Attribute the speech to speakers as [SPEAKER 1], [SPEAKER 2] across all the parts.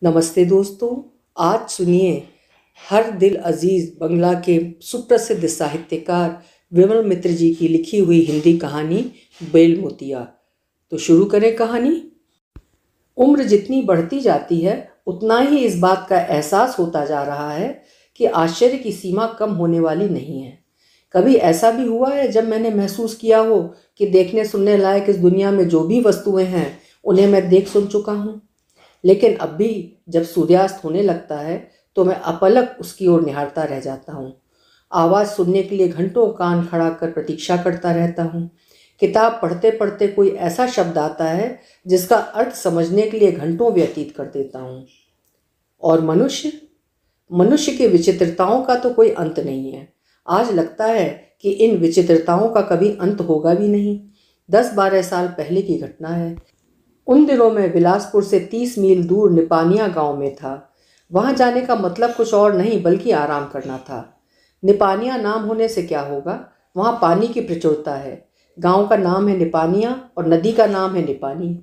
[SPEAKER 1] नमस्ते दोस्तों। आज सुनिए हर दिल अजीज बंगला के सुप्रसिद्ध साहित्यकार विमल मित्र जी की लिखी हुई हिंदी कहानी बेल मोतिया। तो शुरू करें कहानी। उम्र जितनी बढ़ती जाती है उतना ही इस बात का एहसास होता जा रहा है कि आश्चर्य की सीमा कम होने वाली नहीं है। कभी ऐसा भी हुआ है जब मैंने महसूस किया हो कि देखने सुनने लायक इस दुनिया में जो भी वस्तुएं हैं उन्हें मैं देख सुन चुका हूँ। लेकिन अब भी जब सूर्यास्त होने लगता है तो मैं अपलक उसकी ओर निहारता रह जाता हूँ। आवाज़ सुनने के लिए घंटों कान खड़ा कर प्रतीक्षा करता रहता हूँ। किताब पढ़ते पढ़ते कोई ऐसा शब्द आता है जिसका अर्थ समझने के लिए घंटों व्यतीत कर देता हूँ। और मनुष्य मनुष्य की विचित्रताओं का तो कोई अंत नहीं है। आज लगता है कि इन विचित्रताओं का कभी अंत होगा भी नहीं। 10-12 साल पहले की घटना है। उन दिनों में बिलासपुर से 30 मील दूर निपानिया गांव में था। वहां जाने का मतलब कुछ और नहीं बल्कि आराम करना था। निपानिया नाम होने से क्या होगा, वहां पानी की प्रचुरता है। गांव का नाम है निपानिया और नदी का नाम है निपानी।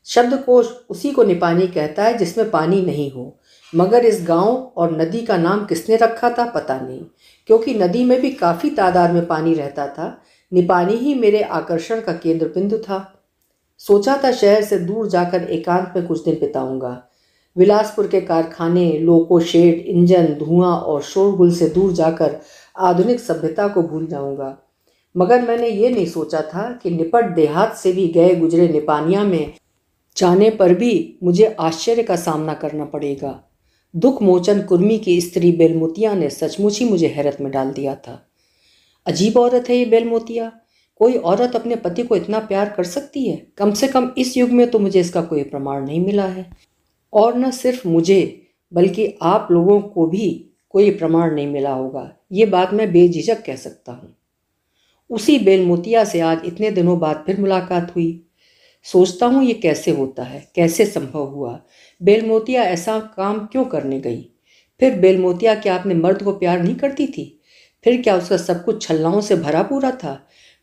[SPEAKER 1] शब्दकोश उसी को निपानी कहता है जिसमें पानी नहीं हो। मगर इस गांव और नदी का नाम किसने रखा था पता नहीं, क्योंकि नदी में भी काफ़ी तादाद में पानी रहता था। निपानी ही मेरे आकर्षण का केंद्र बिंदु था। सोचा था शहर से दूर जाकर एकांत में कुछ दिन बिताऊंगा। बिलासपुर के कारखाने, लोको शेड, इंजन, धुआं और शोरगुल से दूर जाकर आधुनिक सभ्यता को भूल जाऊंगा। मगर मैंने ये नहीं सोचा था कि निपट देहात से भी गए गुजरे निपानिया में जाने पर भी मुझे आश्चर्य का सामना करना पड़ेगा। दुख मोचन कुर्मी की स्त्री बेलमोतिया ने सचमुच ही मुझे हैरत में डाल दिया था। अजीब औरत है ये बेलमोतिया। कोई औरत अपने पति को इतना प्यार कर सकती है? कम से कम इस युग में तो मुझे इसका कोई प्रमाण नहीं मिला है। और न सिर्फ मुझे बल्कि आप लोगों को भी कोई प्रमाण नहीं मिला होगा, ये बात मैं बेझिझक कह सकता हूँ। उसी बेलमोतिया से आज इतने दिनों बाद फिर मुलाकात हुई। सोचता हूँ ये कैसे होता है, कैसे संभव हुआ। बेलमोतिया ऐसा काम क्यों करने गई? फिर बेलमोतिया क्या अपने मर्द को प्यार नहीं करती थी? फिर क्या उसका सब कुछ छल्लाओं से भरा पूरा था?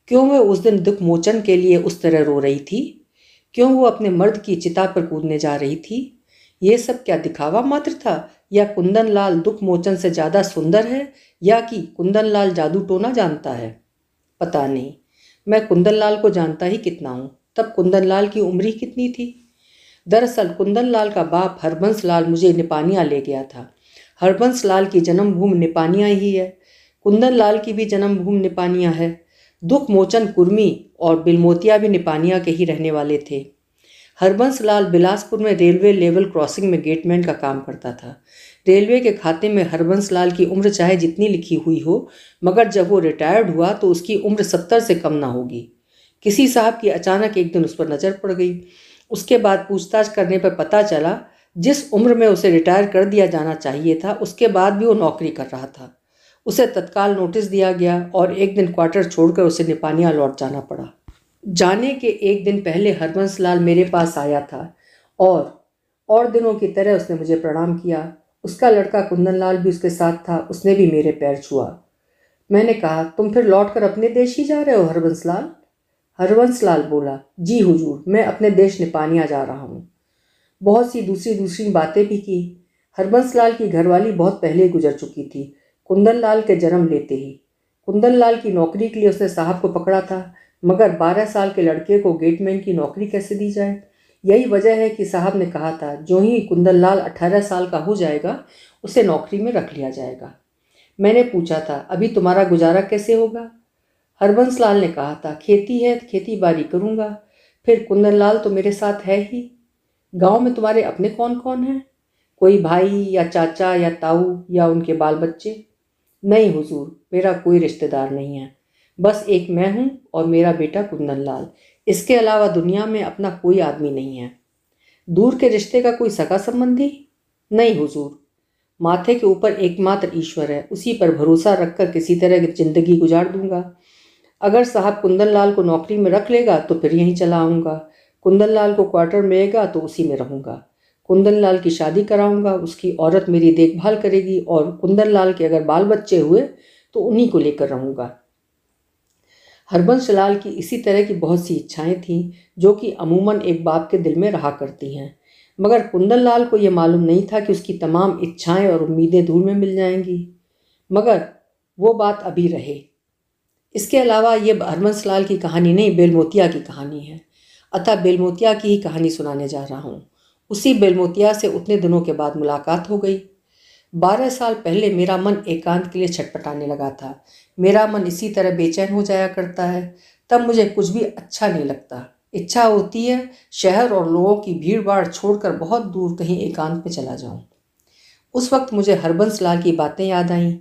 [SPEAKER 1] क्यों वह उस दिन दुख मोचन के लिए उस तरह रो रही थी? क्यों वो अपने मर्द की चिता पर कूदने जा रही थी? ये सब क्या दिखावा मात्र था, या कुंदन लाल दुख मोचन से ज़्यादा सुंदर है, या कि कुंदन लाल जादू टोना जानता है? पता नहीं। मैं कुंदन लाल को जानता ही कितना हूँ। तब कुंदन लाल की उम्र ही कितनी थी? दरअसल कुंदन लाल का बाप हरबंस लाल मुझे निपानिया ले गया था। हरबंस लाल की जन्मभूमि निपानिया ही है। कुंदन लाल की भी जन्मभूमि निपानिया है। दुख मोचन कुर्मी और बिलमोतिया भी निपानिया के ही रहने वाले थे। हरबंस लाल बिलासपुर में रेलवे लेवल क्रॉसिंग में गेटमैन का काम करता था। रेलवे के खाते में हरबंस लाल की उम्र चाहे जितनी लिखी हुई हो, मगर जब वो रिटायर्ड हुआ तो उसकी उम्र 70 से कम ना होगी। किसी साहब की अचानक एक दिन उस पर नज़र पड़ गई। उसके बाद पूछताछ करने पर पता चला जिस उम्र में उसे रिटायर कर दिया जाना चाहिए था उसके बाद भी वो नौकरी कर रहा था। उसे तत्काल नोटिस दिया गया और एक दिन क्वार्टर छोड़कर उसे निपानिया लौट जाना पड़ा। जाने के एक दिन पहले हरबंस लाल मेरे पास आया था और दिनों की तरह उसने मुझे प्रणाम किया। उसका लड़का कुंदन लाल भी उसके साथ था। उसने भी मेरे पैर छुआ। मैंने कहा, तुम फिर लौटकर अपने देश ही जा रहे हो हरबंस लाल? हरबंस लाल बोला, जी हुजूर, मैं अपने देश निपानिया जा रहा हूँ। बहुत सी दूसरी बातें भी की। हरबंस लाल की घरवाली बहुत पहले गुजर चुकी थी, कुंदन लाल के जन्म लेते ही। कुंदन लाल की नौकरी के लिए उसने साहब को पकड़ा था, मगर 12 साल के लड़के को गेटमैन की नौकरी कैसे दी जाए? यही वजह है कि साहब ने कहा था जो ही कुंदन लाल 18 साल का हो जाएगा उसे नौकरी में रख लिया जाएगा। मैंने पूछा था, अभी तुम्हारा गुजारा कैसे होगा? हरबंस लाल ने कहा था, खेती है, खेती बाड़ी करूँगा। फिर कुंदन लाल तो मेरे साथ है ही। गांव में तुम्हारे अपने कौन कौन हैं? कोई भाई या चाचा या ताऊ या उनके बाल बच्चे? नहीं हुजूर, मेरा कोई रिश्तेदार नहीं है। बस एक मैं हूँ और मेरा बेटा कुंदन लाल। इसके अलावा दुनिया में अपना कोई आदमी नहीं है। दूर के रिश्ते का कोई सगा संबंधी? नहीं हुजूर। माथे के ऊपर एकमात्र ईश्वर है, उसी पर भरोसा रखकर किसी तरह जिंदगी गुजार दूंगा। अगर साहब कुंदन लाल को नौकरी में रख लेगा तो फिर यहीं चला आऊँगा। कुंदन लाल को क्वार्टर मिलेगा तो उसी में रहूँगा। कुंदन लाल की शादी कराऊंगा, उसकी औरत मेरी देखभाल करेगी और कुंदन लाल के अगर बाल बच्चे हुए तो उन्हीं को लेकर रहूँगा। हरबंस लाल की इसी तरह की बहुत सी इच्छाएं थीं जो कि अमूमन एक बाप के दिल में रहा करती हैं, मगर कुंदन लाल को यह मालूम नहीं था कि उसकी तमाम इच्छाएं और उम्मीदें धूल में मिल जाएंगी। मगर वो बात अभी रहे। इसके अलावा ये हरबंस लाल की कहानी नहीं, बेलमोतिया की कहानी है। अतः बेलमोतिया की ही कहानी सुनाने जा रहा हूँ। उसी बेलमोतिया से उतने दिनों के बाद मुलाकात हो गई। 12 साल पहले मेरा मन एकांत के लिए छटपटाने लगा था। मेरा मन इसी तरह बेचैन हो जाया करता है। तब मुझे कुछ भी अच्छा नहीं लगता। इच्छा होती है शहर और लोगों की भीड़ भाड़ छोड़कर बहुत दूर कहीं एकांत में चला जाऊं। उस वक्त मुझे हरबंस लाल की बातें याद आईं।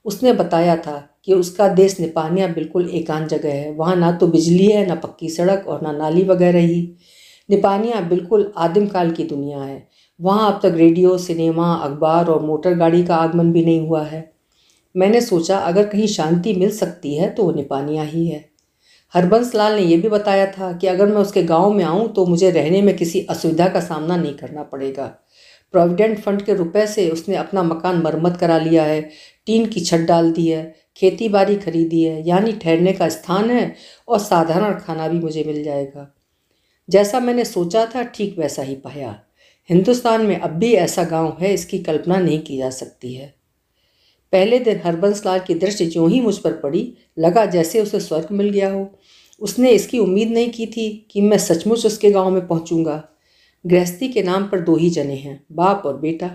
[SPEAKER 1] उसने बताया था कि उसका देश निपानिया बिल्कुल एकांत जगह है। वहाँ ना तो बिजली है, ना पक्की सड़क और ना नाली वगैरह ही। निपानिया बिल्कुल आदिम काल की दुनिया है। वहाँ अब तक रेडियो, सिनेमा, अखबार और मोटर गाड़ी का आगमन भी नहीं हुआ है। मैंने सोचा अगर कहीं शांति मिल सकती है तो वो निपानिया ही है। हरबंस लाल ने यह भी बताया था कि अगर मैं उसके गांव में आऊं तो मुझे रहने में किसी असुविधा का सामना नहीं करना पड़ेगा। प्रोविडेंट फंड के रुपए से उसने अपना मकान मरम्मत करा लिया है, टीन की छत डाल दी है, खेती बाड़ी खरीदी है, यानी ठहरने का स्थान है और साधारण खाना भी मुझे मिल जाएगा। जैसा मैंने सोचा था ठीक वैसा ही पाया। हिंदुस्तान में अब भी ऐसा गांव है, इसकी कल्पना नहीं की जा सकती है। पहले दिन हरबंस लाल की दृष्टि ज्यों ही मुझ पर पड़ी, लगा जैसे उसे स्वर्ग मिल गया हो। उसने इसकी उम्मीद नहीं की थी कि मैं सचमुच उसके गांव में पहुंचूंगा। गृहस्थी के नाम पर दो ही जने हैं, बाप और बेटा,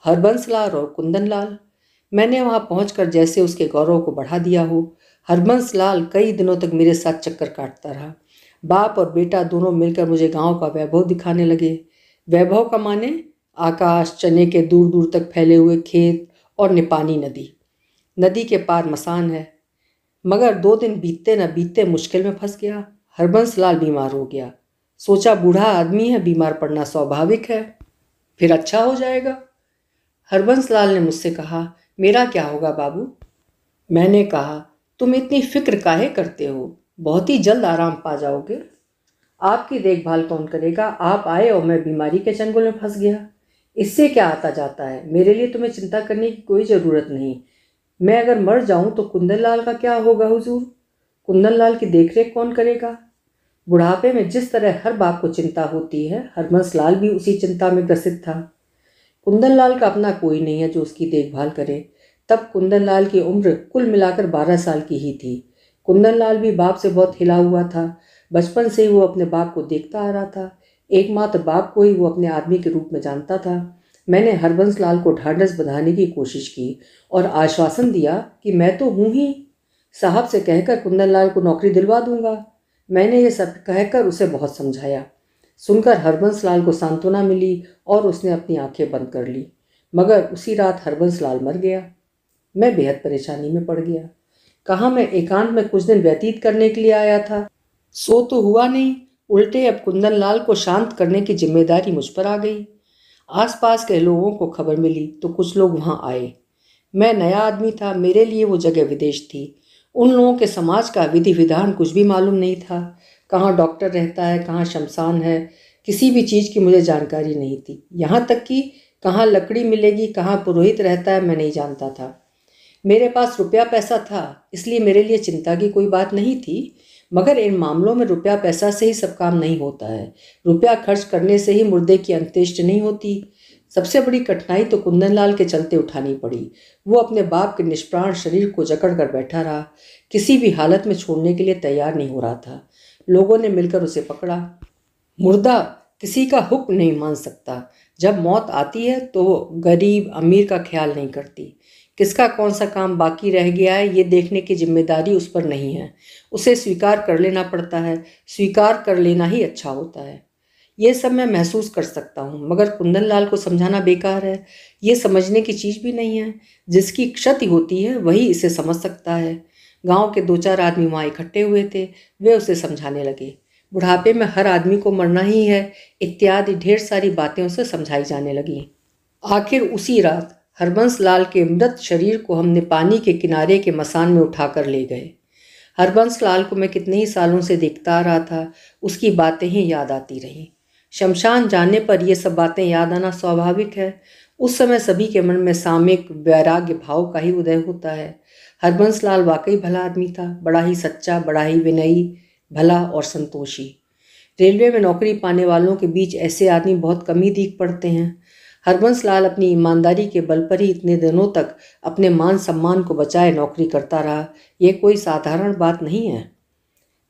[SPEAKER 1] हरबंस लाल और कुंदन लाल। मैंने वहां पहुंचकर जैसे उसके गौरव को बढ़ा दिया हो। हरबंस लाल कई दिनों तक मेरे साथ चक्कर काटता रहा। बाप और बेटा दोनों मिलकर मुझे गांव का वैभव दिखाने लगे। वैभव का माने आकाश, चने के दूर दूर तक फैले हुए खेत और निपानी नदी। नदी के पार मसान है। मगर 2 दिन बीतते न बीतते मुश्किल में फंस गया। हरबंस लाल बीमार हो गया। सोचा बूढ़ा आदमी है, बीमार पड़ना स्वाभाविक है, फिर अच्छा हो जाएगा। हरबंस लाल ने मुझसे कहा, मेरा क्या होगा बाबू? मैंने कहा, तुम इतनी फिक्र काहे करते हो? बहुत ही जल्द आराम पा जाओगे। आपकी देखभाल कौन करेगा? आप आए और मैं बीमारी के चंगुल में फंस गया। इससे क्या आता जाता है? मेरे लिए तुम्हें चिंता करने की कोई ज़रूरत नहीं। मैं अगर मर जाऊं तो कुंदन लाल का क्या होगा हुजूर? कुंदन लाल की देखरेख कौन करेगा? बुढ़ापे में जिस तरह हर बाप को चिंता होती है, हरबंस लाल भी उसी चिंता में ग्रसित था। कुंदन लाल का अपना कोई नहीं है जो उसकी देखभाल करे। तब कुंदन लाल की उम्र कुल मिलाकर 12 साल की ही थी। कुंदन लाल भी बाप से बहुत हिला हुआ था। बचपन से ही वो अपने बाप को देखता आ रहा था। एकमात्र बाप को ही वो अपने आदमी के रूप में जानता था। मैंने हरबंस लाल को ढांढस बंधाने की कोशिश की और आश्वासन दिया कि मैं तो हूँ ही, साहब से कहकर कुंदन लाल को नौकरी दिलवा दूंगा। मैंने ये सब कहकर उसे बहुत समझाया। सुनकर हरबंस लाल को सांत्वना मिली और उसने अपनी आंखें बंद कर ली। मगर उसी रात हरबंस लाल मर गया। मैं बेहद परेशानी में पड़ गया। कहाँ मैं एकांत में कुछ दिन व्यतीत करने के लिए आया था, सो तो हुआ नहीं। उल्टे अब कुंदन लाल को शांत करने की जिम्मेदारी मुझ पर आ गई। आसपास के लोगों को खबर मिली तो कुछ लोग वहां आए। मैं नया आदमी था, मेरे लिए वो जगह विदेश थी। उन लोगों के समाज का विधि विधान कुछ भी मालूम नहीं था। कहाँ डॉक्टर रहता है, कहाँ शमशान है, किसी भी चीज़ की मुझे जानकारी नहीं थी। यहाँ तक कि कहाँ लकड़ी मिलेगी, कहाँ पुरोहित रहता है, मैं नहीं जानता था। मेरे पास रुपया पैसा था, इसलिए मेरे लिए चिंता की कोई बात नहीं थी। मगर इन मामलों में रुपया पैसा से ही सब काम नहीं होता है। रुपया खर्च करने से ही मुर्दे की अंत्येष्टि नहीं होती। सबसे बड़ी कठिनाई तो कुंदन लाल के चलते उठानी पड़ी। वो अपने बाप के निष्प्राण शरीर को जकड़ कर बैठा रहा, किसी भी हालत में छोड़ने के लिए तैयार नहीं हो रहा था। लोगों ने मिलकर उसे पकड़ा। मुर्दा किसी का हुक्म नहीं मान सकता। जब मौत आती है तो वो गरीब अमीर का ख्याल नहीं करती। किसका कौन सा काम बाकी रह गया है ये देखने की जिम्मेदारी उस पर नहीं है। उसे स्वीकार कर लेना पड़ता है। स्वीकार कर लेना ही अच्छा होता है। ये सब मैं महसूस कर सकता हूँ, मगर कुंदन लाल को समझाना बेकार है। ये समझने की चीज़ भी नहीं है। जिसकी क्षति होती है वही इसे समझ सकता है। गांव के 2-4 आदमी वहाँ इकट्ठे हुए थे। वे उसे समझाने लगे। बुढ़ापे में हर आदमी को मरना ही है, इत्यादि ढेर सारी बातें उसे समझाई जाने लगी। आखिर उसी रात हरबंस लाल के मृत शरीर को हम निपानी के किनारे के मसान में उठाकर ले गए। हरबंस लाल को मैं कितने ही सालों से देखता आ रहा था, उसकी बातें ही याद आती रहीं। शमशान जाने पर ये सब बातें याद आना स्वाभाविक है। उस समय सभी के मन में सामयिक वैराग्य भाव का ही उदय होता है। हरबंस लाल वाकई भला आदमी था, बड़ा ही सच्चा, बड़ा ही विनयी, भला और संतोषी। रेलवे में नौकरी पाने वालों के बीच ऐसे आदमी बहुत कम ही दिख पड़ते हैं। हरबंस लाल अपनी ईमानदारी के बल पर ही इतने दिनों तक अपने मान सम्मान को बचाए नौकरी करता रहा। यह कोई साधारण बात नहीं है।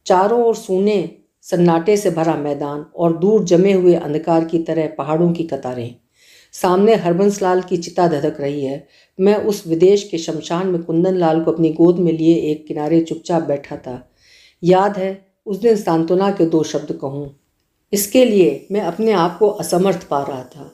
[SPEAKER 1] चारों ओर सूने सन्नाटे से भरा मैदान और दूर जमे हुए अंधकार की तरह पहाड़ों की कतारें। सामने हरबंस लाल की चिता धधक रही है। मैं उस विदेश के शमशान में कुंदन लाल को अपनी गोद में लिए एक किनारे चुपचाप बैठा था। याद है, उस दिन सांत्वना के 2 शब्द कहूँ, इसके लिए मैं अपने आप को असमर्थ पा रहा था।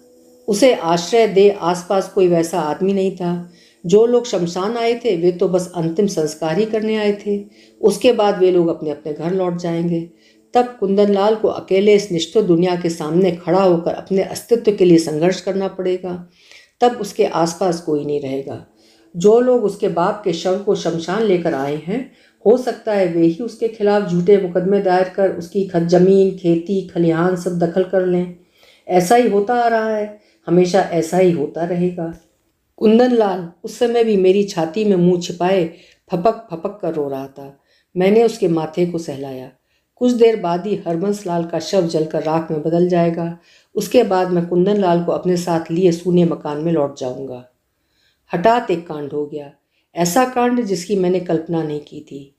[SPEAKER 1] उसे आश्रय दे आसपास कोई वैसा आदमी नहीं था। जो लोग शमशान आए थे वे तो बस अंतिम संस्कार ही करने आए थे। उसके बाद वे लोग अपने अपने घर लौट जाएंगे। तब कुंदन लाल को अकेले इस निष्ठुर दुनिया के सामने खड़ा होकर अपने अस्तित्व के लिए संघर्ष करना पड़ेगा। तब उसके आसपास कोई नहीं रहेगा। जो लोग उसके बाप के शव को शमशान लेकर आए हैं, हो सकता है वे ही उसके खिलाफ झूठे मुकदमे दायर कर उसकी जमीन, खेती, खलिहान सब दखल कर लें। ऐसा ही होता आ रहा है, हमेशा ऐसा ही होता रहेगा। कुंदन लाल उस समय भी मेरी छाती में मुंह छिपाए फपक फपक कर रो रहा था। मैंने उसके माथे को सहलाया। कुछ देर बाद ही हरबंस लाल का शव जलकर राख में बदल जाएगा। उसके बाद मैं कुंदन लाल को अपने साथ लिए सूने मकान में लौट जाऊंगा। हठात एक कांड हो गया, ऐसा कांड जिसकी मैंने कल्पना नहीं की थी।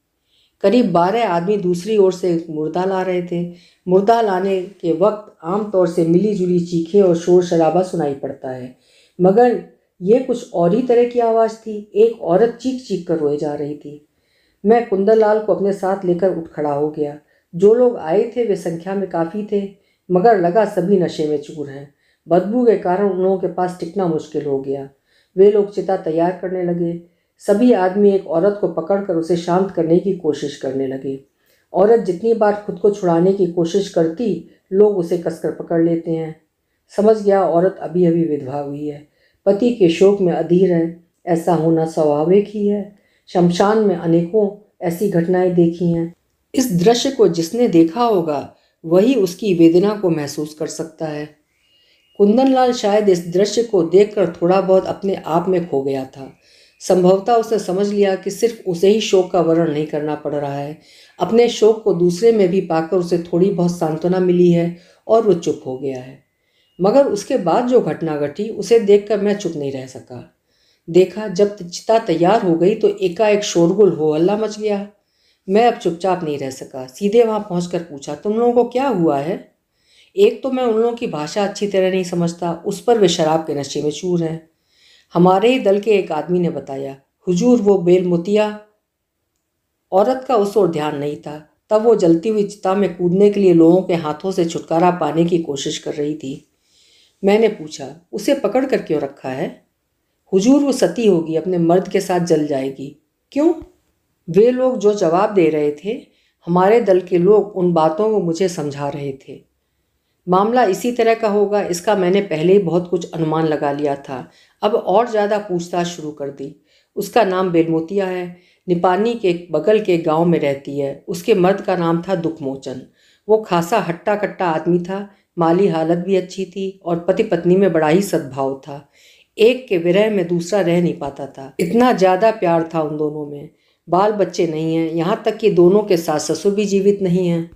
[SPEAKER 1] करीब 12 आदमी दूसरी ओर से मुर्दा ला रहे थे। मुर्दा लाने के वक्त आमतौर से मिली जुली चीखें और शोर शराबा सुनाई पड़ता है, मगर ये कुछ और ही तरह की आवाज़ थी। एक औरत चीख चीख कर रोए जा रही थी। मैं कुंदन लाल को अपने साथ लेकर उठ खड़ा हो गया। जो लोग आए थे वे संख्या में काफ़ी थे, मगर लगा सभी नशे में चूर हैं। बदबू के कारण उन लोगों के पास टिकना मुश्किल हो गया। वे लोग चिता तैयार करने लगे। सभी आदमी एक औरत को पकड़कर उसे शांत करने की कोशिश करने लगे। औरत जितनी बार खुद को छुड़ाने की कोशिश करती, लोग उसे कसकर पकड़ लेते हैं। समझ गया औरत अभी अभी विधवा हुई है, पति के शोक में अधीर है। ऐसा होना स्वाभाविक ही है। शमशान में अनेकों ऐसी घटनाएं देखी हैं। इस दृश्य को जिसने देखा होगा वही उसकी वेदना को महसूस कर सकता है। कुंदन लाल शायद इस दृश्य को देखकर थोड़ा बहुत अपने आप में खो गया था। संभवतः उसने समझ लिया कि सिर्फ उसे ही शोक का वर्णन नहीं करना पड़ रहा है। अपने शोक को दूसरे में भी पाकर उसे थोड़ी बहुत सांत्वना मिली है और वो चुप हो गया है। मगर उसके बाद जो घटना घटी उसे देखकर मैं चुप नहीं रह सका। देखा, जब चिता तैयार हो गई तो एकाएक शोरगुल हो हल्ला मच गया। मैं अब चुपचाप नहीं रह सका। सीधे वहां पहुंचकर पूछा, तुम लोगों को क्या हुआ है? एक तो मैं उन लोगों की भाषा अच्छी तरह नहीं समझता, उस पर वे शराब के नशे में चूर हैं। हमारे ही दल के एक आदमी ने बताया, हुजूर वो बेलमुतिया। औरत का उस ओर ध्यान नहीं था। तब वो जलती हुई चिता में कूदने के लिए लोगों के हाथों से छुटकारा पाने की कोशिश कर रही थी। मैंने पूछा, उसे पकड़ कर क्यों रखा है? हुजूर वो सती होगी, अपने मर्द के साथ जल जाएगी। क्यों? वे लोग जो जवाब दे रहे थे, हमारे दल के लोग उन बातों को मुझे समझा रहे थे। मामला इसी तरह का होगा, इसका मैंने पहले ही बहुत कुछ अनुमान लगा लिया था। अब और ज़्यादा पूछताछ शुरू कर दी। उसका नाम बेलमोतिया है, निपानी के बगल के गांव में रहती है। उसके मर्द का नाम था दुखमोचन। वो खासा हट्टा कट्टा आदमी था, माली हालत भी अच्छी थी और पति पत्नी में बड़ा ही सद्भाव था। एक के विरह में दूसरा रह नहीं पाता था, इतना ज़्यादा प्यार था उन दोनों में। बाल बच्चे नहीं हैं, यहाँ तक कि दोनों के सास ससुर भी जीवित नहीं हैं।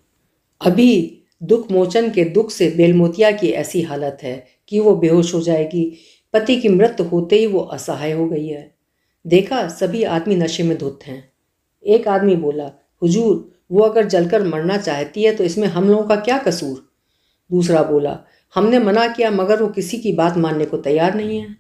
[SPEAKER 1] अभी दुख मोचन के दुख से बेलमोतिया की ऐसी हालत है कि वो बेहोश हो जाएगी। पति की मृत्यु होते ही वो असहाय हो गई है। देखा, सभी आदमी नशे में धुत हैं। एक आदमी बोला, हुजूर वो अगर जलकर मरना चाहती है तो इसमें हम लोगों का क्या कसूर? दूसरा बोला, हमने मना किया मगर वो किसी की बात मानने को तैयार नहीं है।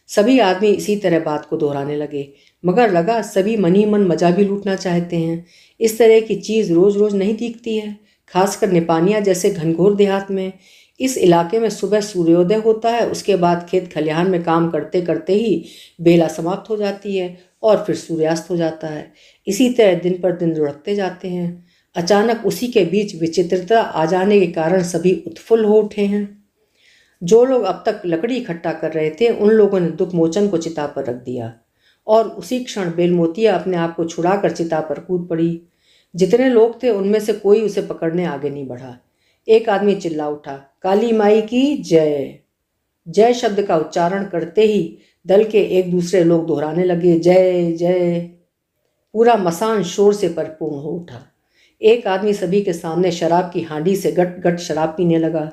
[SPEAKER 1] सभी आदमी इसी तरह बात को दोहराने लगे, मगर लगा सभी मन ही मन मजा भी लूटना चाहते हैं। इस तरह की चीज़ रोज रोज नहीं दिखती है, खासकर निपानिया जैसे घनघोर देहात में। इस इलाके में सुबह सूर्योदय होता है, उसके बाद खेत खलिहान में काम करते करते ही बेला समाप्त हो जाती है और फिर सूर्यास्त हो जाता है। इसी तरह दिन पर दिन लुढ़कते जाते हैं। अचानक उसी के बीच विचित्रता आ जाने के कारण सभी उत्फुल्ल हो उठे हैं। जो लोग अब तक लकड़ी इकट्ठा कर रहे थे उन लोगों ने दुखमोचन को चिता पर रख दिया और उसी क्षण बेलमोतिया अपने आप को छुड़ाकर चिता पर कूद पड़ी। जितने लोग थे उनमें से कोई उसे पकड़ने आगे नहीं बढ़ा। एक आदमी चिल्ला उठा, काली माई की जय। जय शब्द का उच्चारण करते ही दल के एक दूसरे लोग दोहराने लगे, जय जय। पूरा मसान शोर से परिपूर्ण हो उठा। एक आदमी सभी के सामने शराब की हांडी से गट गट शराब पीने लगा।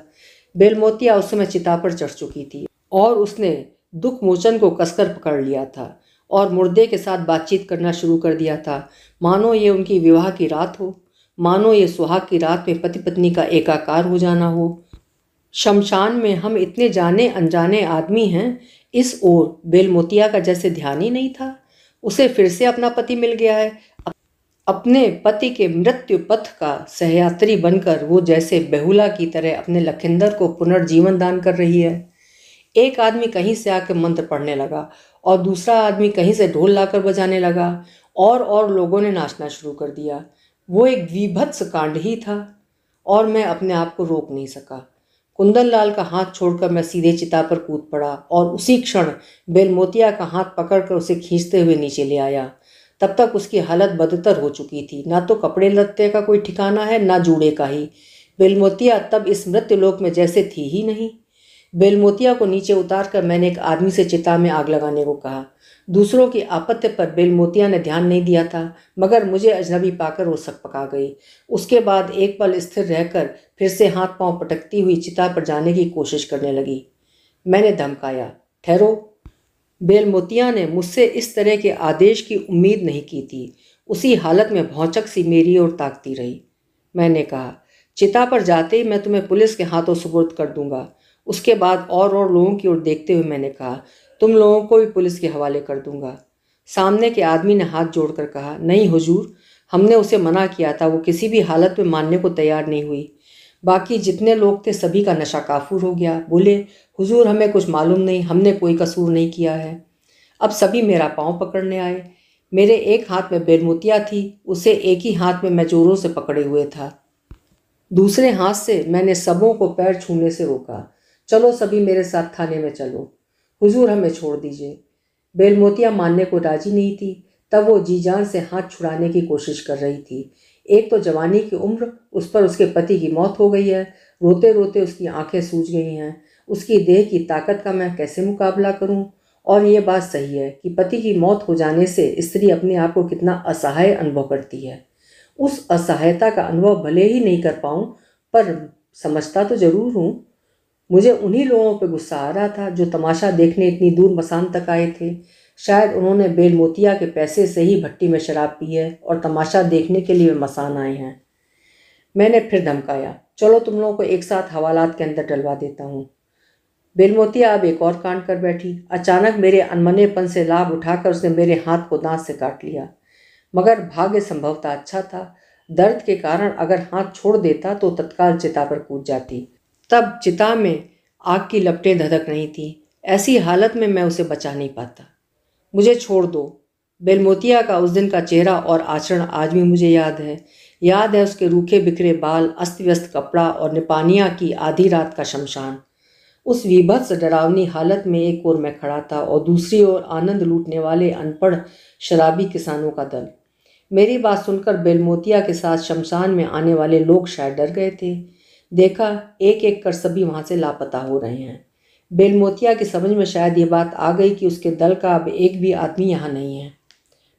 [SPEAKER 1] बेलमोतिया उस समय चिता पर चढ़ चुकी थी और उसने दुख मोचन को कसकर पकड़ लिया था और मुर्दे के साथ बातचीत करना शुरू कर दिया था, मानो ये उनकी विवाह की रात हो, मानो ये सुहाग की रात में पति पत्नी का एकाकार हो जाना हो। शमशान में हम इतने जाने अनजाने आदमी हैं, इस ओर बेलमोतिया का जैसे ध्यान ही नहीं था। उसे फिर से अपना पति मिल गया है। अपने पति के मृत्यु पथ का सहयात्री बनकर वो जैसे बेहुला की तरह अपने लखिंदर को पुनर्जीवन दान कर रही है। एक आदमी कहीं से आकर मंत्र पढ़ने लगा और दूसरा आदमी कहीं से ढोल लाकर बजाने लगा और लोगों ने नाचना शुरू कर दिया। वो एक विभत्स कांड ही था और मैं अपने आप को रोक नहीं सका। कुंदन लाल का हाथ छोड़कर मैं सीधे चिता पर कूद पड़ा और उसी क्षण बेलमोतिया का हाथ पकड़कर उसे खींचते हुए नीचे ले आया। तब तक उसकी हालत बदतर हो चुकी थी। ना तो कपड़े लत्ते का कोई ठिकाना है, ना जूड़े का ही। बेलमोतिया तब इस मृत्युलोक में जैसे थी ही नहीं। बेलमोतिया को नीचे उतारकर मैंने एक आदमी से चिता में आग लगाने को कहा। दूसरों की आपत्ति पर बेलमोतिया ने ध्यान नहीं दिया था, मगर मुझे अजनबी पाकर वो सकपका गई। उसके बाद एक पल स्थिर रहकर फिर से हाथ पांव पटकती हुई चिता पर जाने की कोशिश करने लगी। मैंने धमकाया, ठहरो। बेलमोतिया ने मुझसे इस तरह के आदेश की उम्मीद नहीं की थी। उसी हालत में भौचक सी मेरी ओर ताकती रही। मैंने कहा, चिता पर जाते ही मैं तुम्हें पुलिस के हाथों सुपुर्द कर दूंगा। उसके बाद और लोगों की ओर देखते हुए मैंने कहा, तुम लोगों को भी पुलिस के हवाले कर दूंगा। सामने के आदमी ने हाथ जोड़कर कहा, नहीं हुजूर, हमने उसे मना किया था, वो किसी भी हालत में मानने को तैयार नहीं हुई। बाकी जितने लोग थे सभी का नशा काफूर हो गया। बोले, हुजूर हमें कुछ मालूम नहीं, हमने कोई कसूर नहीं किया है। अब सभी मेरा पांव पकड़ने आए। मेरे एक हाथ में बेलमोतिया थी, उसे एक ही हाथ में मैं जोरों से पकड़े हुए था। दूसरे हाथ से मैंने सबों को पैर छूने से रोका। चलो सभी मेरे साथ थाने में चलो, हुजूर हमें छोड़ दीजिए। बेलमोतिया मानने को राजी नहीं थी। तब वो जी जान से हाथ छुड़ाने की कोशिश कर रही थी। एक तो जवानी की उम्र, उस पर उसके पति की मौत हो गई है। रोते रोते उसकी आंखें सूज गई हैं। उसकी देह की ताकत का मैं कैसे मुकाबला करूं? और ये बात सही है कि पति की मौत हो जाने से स्त्री अपने आप को कितना असहाय अनुभव करती है। उस असहायता का अनुभव भले ही नहीं कर पाऊं, पर समझता तो जरूर हूं। मुझे उन्हीं लोगों पर गुस्सा आ रहा था जो तमाशा देखने इतनी दूर मसान तक आए थे। शायद उन्होंने बेलमोतिया के पैसे से ही भट्टी में शराब पी है और तमाशा देखने के लिए मसान आए हैं। मैंने फिर धमकाया, चलो तुम लोगों को एक साथ हवालात के अंदर डलवा देता हूँ। बेलमोतिया अब एक और कांड कर बैठी। अचानक मेरे अनमनेपन से लाभ उठाकर उसने मेरे हाथ को दांत से काट लिया, मगर भाग्य संभवतः अच्छा था। दर्द के कारण अगर हाथ छोड़ देता तो तत्काल चिता पर कूद जाती। तब चिता में आग की लपटें धधक रही थी। ऐसी हालत में मैं उसे बचा नहीं पाता। मुझे छोड़ दो। बेलमोतिया का उस दिन का चेहरा और आचरण आज भी मुझे याद है। याद है उसके रूखे बिखरे बाल, अस्त व्यस्त कपड़ा और निपानिया की आधी रात का शमशान। उस विभत्स डरावनी हालत में एक ओर मैं खड़ा था और दूसरी ओर आनंद लूटने वाले अनपढ़ शराबी किसानों का दल। मेरी बात सुनकर बेलमोतिया के साथ शमशान में आने वाले लोग शायद डर गए थे। देखा, एक एक कर सभी वहां से लापता हो रहे हैं। बेलमोतिया की समझ में शायद ये बात आ गई कि उसके दल का अब एक भी आदमी यहाँ नहीं है।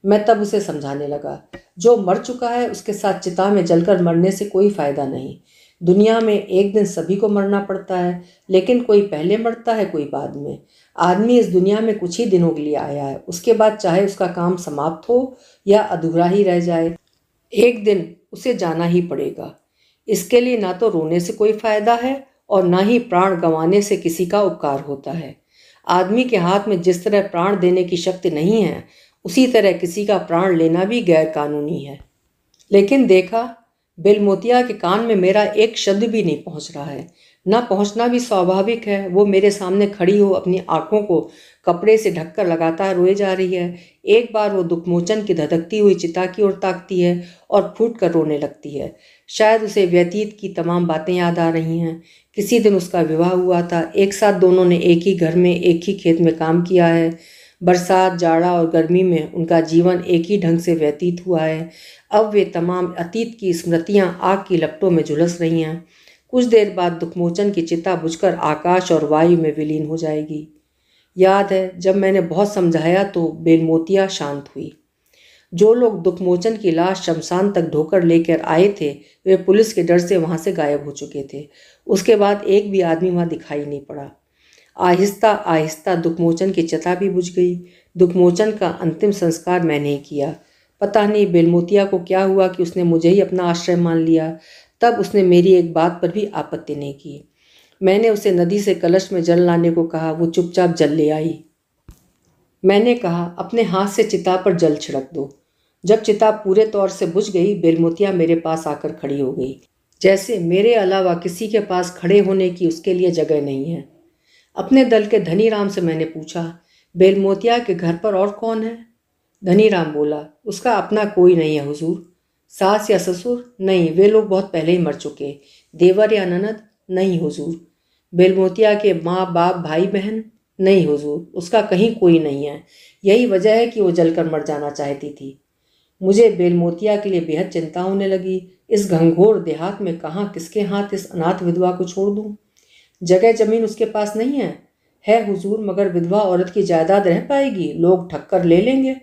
[SPEAKER 1] मैं तब उसे समझाने लगा, जो मर चुका है उसके साथ चिता में जलकर मरने से कोई फायदा नहीं। दुनिया में एक दिन सभी को मरना पड़ता है, लेकिन कोई पहले मरता है, कोई बाद में। आदमी इस दुनिया में कुछ ही दिनों के लिए आया है, उसके बाद चाहे उसका काम समाप्त हो या अधूरा ही रह जाए, एक दिन उसे जाना ही पड़ेगा। इसके लिए ना तो रोने से कोई फायदा है और ना ही प्राण गंवाने से किसी का उपकार होता है। आदमी के हाथ में जिस तरह प्राण देने की शक्ति नहीं है, उसी तरह किसी का प्राण लेना भी गैर कानूनी है। लेकिन देखा, बेलमोतिया के कान में मेरा एक शब्द भी नहीं पहुंच रहा है। न पहुंचना भी स्वाभाविक है। वो मेरे सामने खड़ी हो अपनी आंखों को कपड़े से ढककर लगातार रोए जा रही है। एक बार वो दुखमोचन की धधकती हुई चिता की ओर ताकती है और फूट कर रोने लगती है। शायद उसे व्यतीत की तमाम बातें याद आ रही हैं। किसी दिन उसका विवाह हुआ था। एक साथ दोनों ने एक ही घर में, एक ही खेत में काम किया है। बरसात, जाड़ा और गर्मी में उनका जीवन एक ही ढंग से व्यतीत हुआ है। अब वे तमाम अतीत की स्मृतियां आग की लपटों में झुलस रही हैं। कुछ देर बाद दुखमोचन की चिता बुझकर आकाश और वायु में विलीन हो जाएगी। याद है, जब मैंने बहुत समझाया तो बेलमोतिया शांत हुई। जो लोग दुखमोचन की लाश शमशान तक ढोकर लेकर आए थे वे पुलिस के डर से वहां से गायब हो चुके थे। उसके बाद एक भी आदमी वहां दिखाई नहीं पड़ा। आहिस्ता आहिस्ता दुखमोचन की चिता भी बुझ गई। दुखमोचन का अंतिम संस्कार मैंने ही किया। पता नहीं बेलमोतिया को क्या हुआ कि उसने मुझे ही अपना आश्रय मान लिया। तब उसने मेरी एक बात पर भी आपत्ति नहीं की। मैंने उसे नदी से कलश में जल लाने को कहा, वो चुपचाप जल ले आई। मैंने कहा, अपने हाथ से चिता पर जल छिड़क दो। जब चिता पूरे तौर से बुझ गई, बेलमोतिया मेरे पास आकर खड़ी हो गई, जैसे मेरे अलावा किसी के पास खड़े होने की उसके लिए जगह नहीं है। अपने दल के धनीराम से मैंने पूछा, बेलमोतिया के घर पर और कौन है? धनीराम बोला, उसका अपना कोई नहीं है हुजूर। सास या ससुर? नहीं, वे लोग बहुत पहले ही मर चुके। देवर या ननद? नहीं हुजूर। बेलमोतिया के माँ बाप भाई बहन? नहीं हुजूर, उसका कहीं कोई नहीं है। यही वजह है कि वो जलकर मर जाना चाहती थी। मुझे बेलमोतिया के लिए बेहद चिंता होने लगी। इस घंघोर देहात में कहाँ किसके हाथ इस अनाथ विधवा को छोड़ दूं? जगह जमीन उसके पास नहीं है? है हुजूर, मगर विधवा औरत की जायदाद रह पाएगी? लोग ठक्कर ले लेंगे।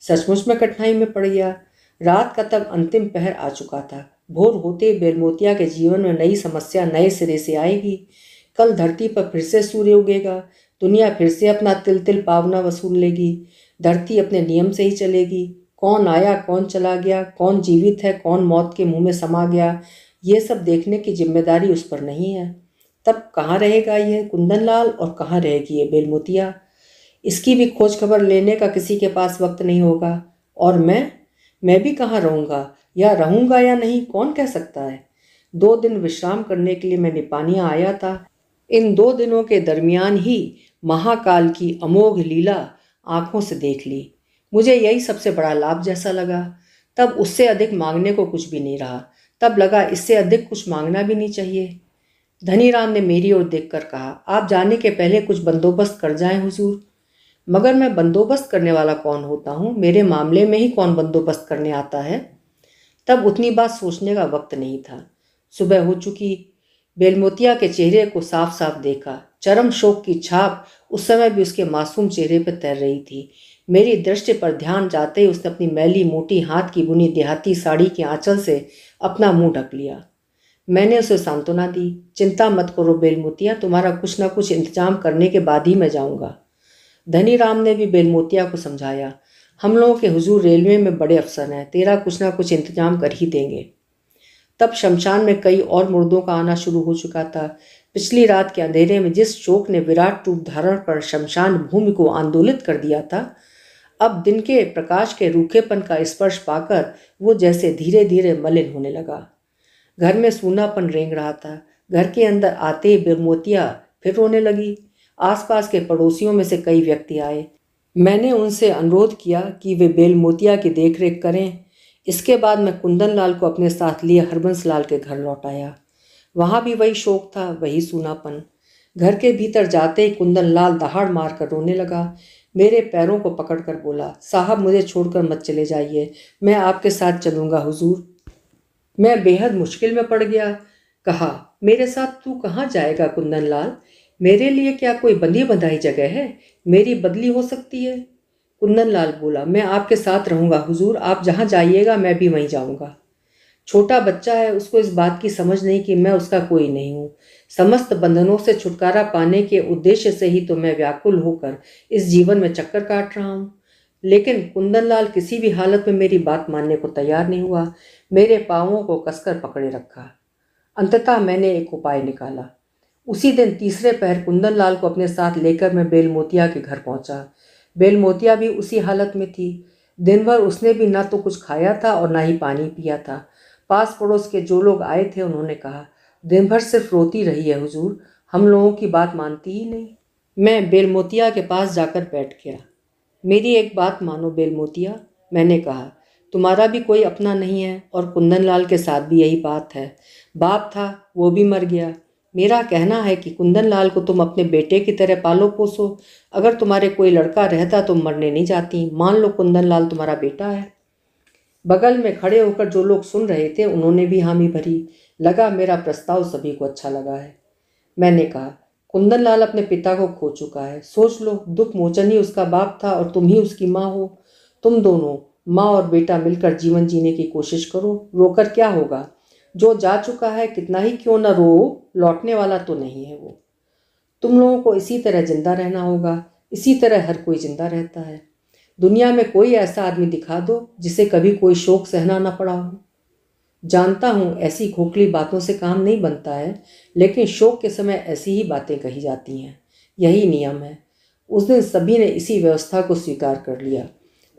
[SPEAKER 1] सचमुच में कठिनाई में पड़ गया। रात का तब अंतिम पहर आ चुका था। भोर होते ही बेलमोतिया के जीवन में नई समस्या नए सिरे से आएगी। कल धरती पर फिर से सूर्य उगेगा। दुनिया फिर से अपना तिल तिल पावना वसूल लेगी। धरती अपने नियम से ही चलेगी। कौन आया, कौन चला गया, कौन जीवित है, कौन मौत के मुंह में समा गया, ये सब देखने की जिम्मेदारी उस पर नहीं है। तब कहाँ रहेगा यह कुंदनलाल और कहाँ रहेगी ये बेलमोतिया? इसकी भी खोज खबर लेने का किसी के पास वक्त नहीं होगा। और मैं भी कहाँ रहूँगा, या रहूँगा या नहीं, कौन कह सकता है। 2 दिन विश्राम करने के लिए मैं निपानिया आया था। इन 2 दिनों के दरमियान ही महाकाल की अमोघ लीला आंखों से देख ली। मुझे यही सबसे बड़ा लाभ जैसा लगा। तब उससे अधिक मांगने को कुछ भी नहीं रहा। तब लगा इससे अधिक कुछ मांगना भी नहीं चाहिए। धनीराम ने मेरी ओर देखकर कहा, आप जाने के पहले कुछ बंदोबस्त कर जाएं हुजूर। मगर मैं बंदोबस्त करने वाला कौन होता हूँ? मेरे मामले में ही कौन बंदोबस्त करने आता है? तब उतनी बात सोचने का वक्त नहीं था। सुबह हो चुकी। बेलमोतिया के चेहरे को साफ साफ देखा। चरम शोक की छाप उस समय भी उसके मासूम चेहरे पर तैर रही थी। मेरी दृष्टि पर ध्यान जाते ही उसने अपनी मैली मोटी हाथ की बुनी देहाती साड़ी के आंचल से अपना मुंह ढक लिया। मैंने उसे सांत्वना दी, चिंता मत करो बेलमोतिया, तुम्हारा कुछ ना कुछ इंतजाम करने के बाद ही मैं जाऊंगा। धनीराम ने भी बेलमोतिया को समझाया, हम लोगों के हुजूर रेलवे में बड़े अफसर हैं, तेरा कुछ ना कुछ इंतजाम कर ही देंगे। तब शमशान में कई और मुर्दों का आना शुरू हो चुका था। पिछली रात के अंधेरे में जिस शोक ने विराट रूप धारण कर शमशान भूमि को आंदोलित कर दिया था, अब दिन के प्रकाश के रूखेपन का स्पर्श पाकर वो जैसे धीरे धीरे मलिन होने लगा। घर में सूनापन रेंग रहा था। घर के अंदर आते ही बेलमोतिया फिर रोने लगी। आसपास के पड़ोसियों में से कई व्यक्ति आए। मैंने उनसे अनुरोध किया कि वे बेलमोतिया की देखरेख करें। इसके बाद मैं कुंदनलाल को अपने साथ लिए हरबंस लाल के घर लौट आया। वहाँ भी वही शोक था, वही सूनापन। घर के भीतर जाते ही कुंदनलाल दहाड़ मारकर रोने लगा। मेरे पैरों को पकड़कर बोला, साहब मुझे छोड़कर मत चले जाइए, मैं आपके साथ चलूँगा हुजूर। मैं बेहद मुश्किल में पड़ गया। कहा, मेरे साथ तू कहाँ जाएगा कुंदनलाल? मेरे लिए क्या कोई बंधी बंधाई जगह है? मेरी बदली हो सकती है। कुंदनलाल बोला, मैं आपके साथ रहूंगा हुजूर, आप जहाँ जाइएगा मैं भी वहीं जाऊंगा। छोटा बच्चा है, उसको इस बात की समझ नहीं कि मैं उसका कोई नहीं हूँ। समस्त बंधनों से छुटकारा पाने के उद्देश्य से ही तो मैं व्याकुल होकर इस जीवन में चक्कर काट रहा हूँ। लेकिन कुंदनलाल किसी भी हालत में मेरी बात मानने को तैयार नहीं हुआ। मेरे पांवों को कसकर पकड़े रखा। अंततः मैंने एक उपाय निकाला। उसी दिन तीसरे पहर कुंदनलाल को अपने साथ लेकर मैं बेलमोतिया के घर पहुंचा। बेलमोतिया भी उसी हालत में थी। दिन भर उसने भी ना तो कुछ खाया था और ना ही पानी पिया था। पास पड़ोस के जो लोग आए थे उन्होंने कहा, दिन भर सिर्फ रोती रही है हुजूर, हम लोगों की बात मानती ही नहीं। मैं बेलमोतिया के पास जाकर बैठ गया। मेरी एक बात मानो बेलमोतिया, मैंने कहा, तुम्हारा भी कोई अपना नहीं है और कुंदनलाल के साथ भी यही बात है। बाप था, वो भी मर गया। मेरा कहना है कि कुंदनलाल को तुम अपने बेटे की तरह पालो पोसो। अगर तुम्हारे कोई लड़का रहता तो मरने नहीं जाती। मान लो कुंदनलाल तुम्हारा बेटा है। बगल में खड़े होकर जो लोग सुन रहे थे उन्होंने भी हामी भरी। लगा मेरा प्रस्ताव सभी को अच्छा लगा है। मैंने कहा, कुंदनलाल अपने पिता को खो चुका है। सोच लो, दुख मोचन ही उसका बाप था और तुम ही उसकी माँ हो। तुम दोनों माँ और बेटा मिलकर जीवन जीने की कोशिश करो, रोकर क्या होगा। जो जा चुका है कितना ही क्यों न रो, लौटने वाला तो नहीं है वो। तुम लोगों को इसी तरह जिंदा रहना होगा, इसी तरह हर कोई जिंदा रहता है। दुनिया में कोई ऐसा आदमी दिखा दो जिसे कभी कोई शोक सहना ना पड़ा हो। जानता हूँ ऐसी खोखली बातों से काम नहीं बनता है, लेकिन शोक के समय ऐसी ही बातें कही जाती हैं। यही नियम है। उस दिन सभी ने इसी व्यवस्था को स्वीकार कर लिया।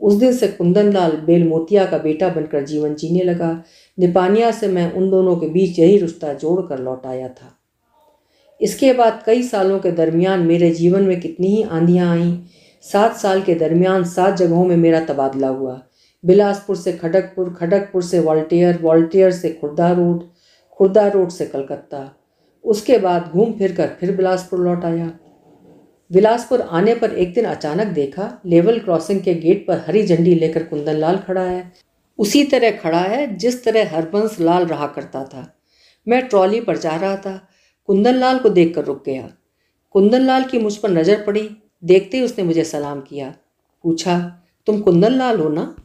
[SPEAKER 1] उस दिन से कुंदनलाल बेलमोतिया का बेटा बनकर जीवन जीने लगा। निपानिया से मैं उन दोनों के बीच यही रिश्ता जोड़कर लौट आया था। इसके बाद कई सालों के दरमियान मेरे जीवन में कितनी ही आंधियां आईं। 7 साल के दरमियान 7 जगहों में मेरा तबादला हुआ। बिलासपुर से खड़गपुर, खड़गपुर से वॉल्टियर, वॉल्टियर से खुर्दा रोड, खुर्दा रोड से कलकत्ता। उसके बाद घूम फिर कर फिर बिलासपुर लौट आया। बिलासपुर आने पर एक दिन अचानक देखा लेवल क्रॉसिंग के गेट पर हरी झंडी लेकर कुंदनलाल खड़ा है। उसी तरह खड़ा है जिस तरह हरबंस लाल रहा करता था। मैं ट्रॉली पर जा रहा था। कुंदनलाल को देखकर रुक गया। कुंदनलाल की मुझ पर नज़र पड़ी। देखते ही उसने मुझे सलाम किया। पूछा, तुम कुंदनलाल हो ना?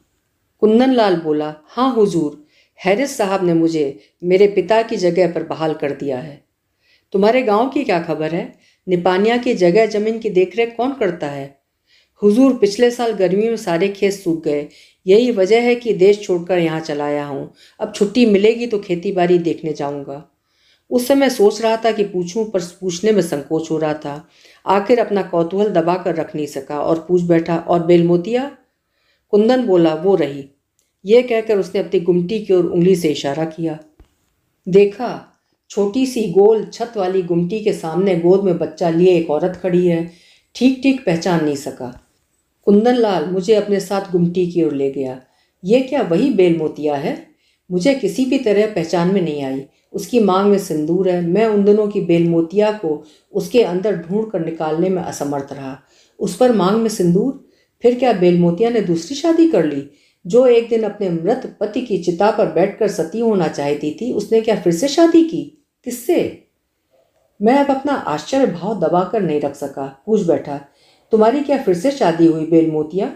[SPEAKER 1] कुंदनलाल बोला, हाँ हुजूर, हैरिस साहब ने मुझे मेरे पिता की जगह पर बहाल कर दिया है। तुम्हारे गांव की क्या खबर है? निपानिया की जगह जमीन की देखरेख कौन करता है? हुजूर, पिछले साल गर्मी में सारे खेत सूख गए। यही वजह है कि देश छोड़कर यहाँ चला आया हूँ। अब छुट्टी मिलेगी तो खेती बाड़ी देखने जाऊँगा। उस समय सोच रहा था कि पूछूं, पर पूछने में संकोच हो रहा था। आखिर अपना कौतूहल दबा कर रख नहीं सका और पूछ बैठा, और बेलमोतिया? कुंदन बोला, वो रही। यह कहकर उसने अपनी गुमटी की ओर उंगली से इशारा किया। देखा, छोटी सी गोल छत वाली गुमटी के सामने गोद में बच्चा लिए एक औरत खड़ी है। ठीक ठीक पहचान नहीं सका। कुंदनलाल मुझे अपने साथ गुमटी की ओर ले गया। ये क्या वही बेलमोतिया है? मुझे किसी भी तरह पहचान में नहीं आई। उसकी मांग में सिंदूर है। मैं उन दिनों की बेलमोतिया को उसके अंदर ढूंढ कर निकालने में असमर्थ रहा। उस पर मांग में सिंदूर? फिर क्या बेलमोतिया ने दूसरी शादी कर ली? जो एक दिन अपने मृत पति की चिता पर बैठकर सती होना चाहती थी, उसने क्या फिर से शादी की? किससे? मैं अब अपना आश्चर्य भाव दबाकर नहीं रख सका। पूछ बैठा, तुम्हारी क्या फिर से शादी हुई बेलमोतिया?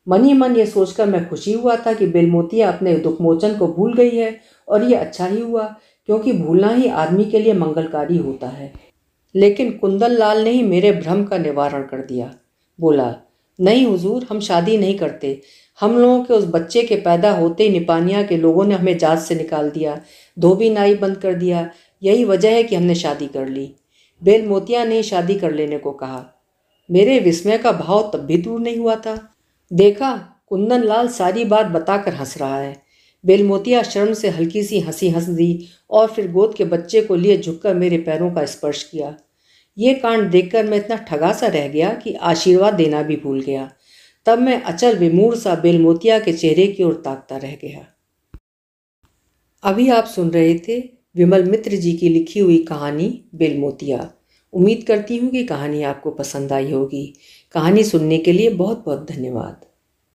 [SPEAKER 1] मन ही मन ये सोचकर मैं खुशी हुआ था कि बेलमोतिया अपने दुखमोचन को भूल गई है, और ये अच्छा ही हुआ, क्योंकि भूलना ही आदमी के लिए मंगलकारी होता है। लेकिन कुंदनलाल ने ही मेरे भ्रम का निवारण कर दिया। बोला, नहीं हुजूर, हम शादी नहीं करते। हम लोगों के उस बच्चे के पैदा होते ही निपानिया के लोगों ने हमें जात से निकाल दिया, धोबी नाई बंद कर दिया। यही वजह है कि हमने शादी कर ली। बेलमोतिया ने शादी कर लेने को कहा। मेरे विस्मय का भाव तब भी दूर नहीं हुआ था। देखा, कुंदनलाल सारी बात बताकर हंस रहा है। बेलमोतिया शर्म से हल्की सी हंसी हंस दी और फिर गोद के बच्चे को लिए झुककर मेरे पैरों का स्पर्श किया। ये कांड देखकर मैं इतना ठगा सा रह गया कि आशीर्वाद देना भी भूल गया। तब मैं अचल विमूढ़ सा बेलमोतिया के चेहरे की ओर ताकता रह गया। अभी आप सुन रहे थे विमल मित्र जी की लिखी हुई कहानी बेलमोतिया। उम्मीद करती हूँ कि कहानी आपको पसंद आई होगी। कहानी सुनने के लिए बहुत बहुत धन्यवाद।